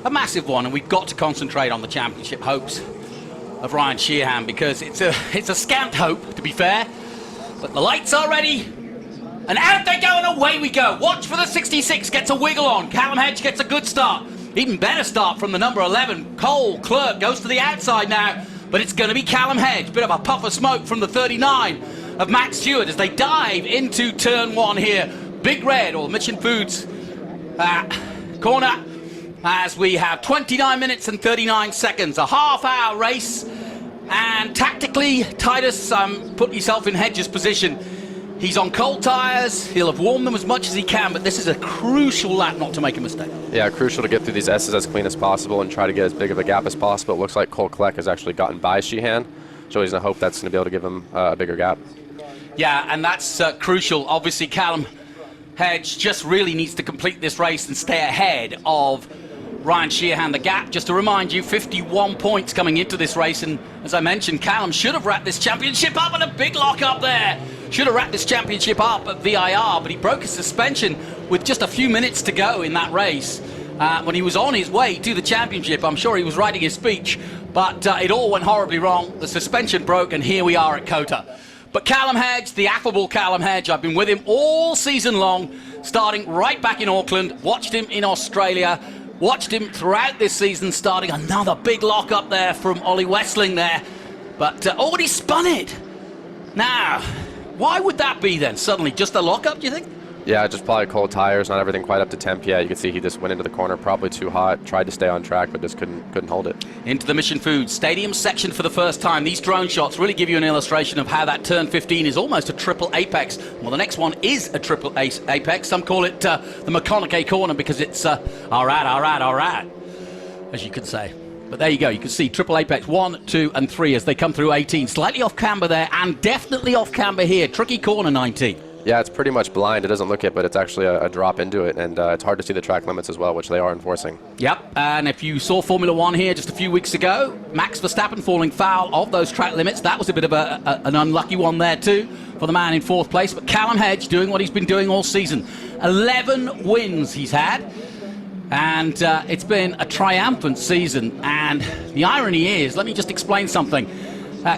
a massive one, and we've got to concentrate on the championship hopes of Ryan Sheehan, because it's a scant hope, to be fair. But the lights are ready, and out they go, and away we go. Watch for the 66, gets a wiggle on. Callum Hedge gets a good start. Even better start from the number 11. Cole Clerk goes to the outside now, but it's going to be Callum Hedge. Bit of a puff of smoke from the 39 of Max Stewart as they dive into turn one here. Big Red, or Mission Foods corner, as we have 29 minutes and 39 seconds. A half-hour race, and tactically, Titus, put yourself in Hedge's position. He's on cold tyres, he'll have warmed them as much as he can, but this is a crucial lap not to make a mistake. Yeah, crucial to get through these S's as clean as possible and try to get as big of a gap as possible. It looks like Cole Kleck has actually gotten by Sheehan, so he's going to hope that's going to be able to give him a bigger gap. Yeah, and that's crucial. Obviously, Callum Hedge just really needs to complete this race and stay ahead of Ryan Sheehan. The gap, just to remind you, 51 points coming into this race, and as I mentioned, Callum should have wrapped this championship up, and a big lock up there. Should have wrapped this championship up at VIR, but he broke his suspension with just a few minutes to go in that race. When he was on his way to the championship, I'm sure he was writing his speech, but it all went horribly wrong. The suspension broke, and here we are at COTA. But Callum Hedge, the affable Callum Hedge, I've been with him all season long, starting right back in Auckland, watched him in Australia, watched him throughout this season, starting another big lock up there from Ollie Westling there, but already spun it. Now, why would that be then? Suddenly just a lock up, do you think? Yeah, just probably cold tires, not everything quite up to temp yet. You can see he just went into the corner, probably too hot, tried to stay on track, but just couldn't hold it. Into the Mission Foods Stadium section for the first time. These drone shots really give you an illustration of how that turn 15 is almost a triple apex. Well, the next one is a triple apex. Some call it the McConaughey corner because it's all right, as you could say. But there you go, you can see triple apex 1, 2 and 3 as they come through 18. Slightly off camber there, and definitely off camber here. Tricky corner 19. Yeah, it's pretty much blind. It doesn't look it, but it's actually a drop into it, and it's hard to see the track limits as well, which they are enforcing. Yep, and if you saw Formula One here just a few weeks ago, Max Verstappen falling foul of those track limits. That was a bit of an unlucky one there too for the man in fourth place. But Callum Hedge doing what he's been doing all season. 11 wins he's had, and it's been a triumphant season. And the irony is, let me just explain something.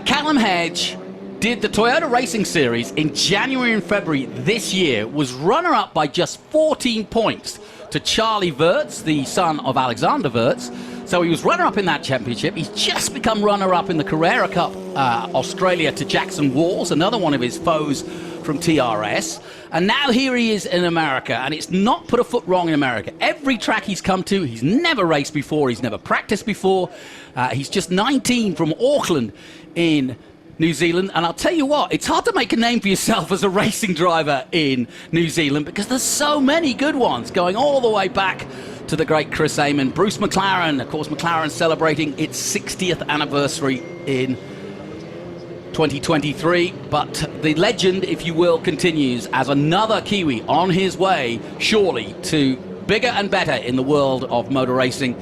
Callum Hedge did the Toyota Racing Series in January and February this year, was runner-up by just 14 points to Charlie Wirtz, the son of Alexander Wirtz. So he was runner-up in that championship. He's just become runner-up in the Carrera Cup Australia to Jackson Walls, another one of his foes from TRS. And now here he is in America, and it's not put a foot wrong in America. Every track he's come to, he's never raced before, he's never practiced before. He's just 19 from Auckland in New Zealand, and I'll tell you what, it's hard to make a name for yourself as a racing driver in New Zealand because there's so many good ones going all the way back to the great Chris Amon. Bruce McLaren, of course, McLaren celebrating its 60th anniversary in 2023, but the legend, if you will, continues as another Kiwi on his way, surely, to bigger and better in the world of motor racing.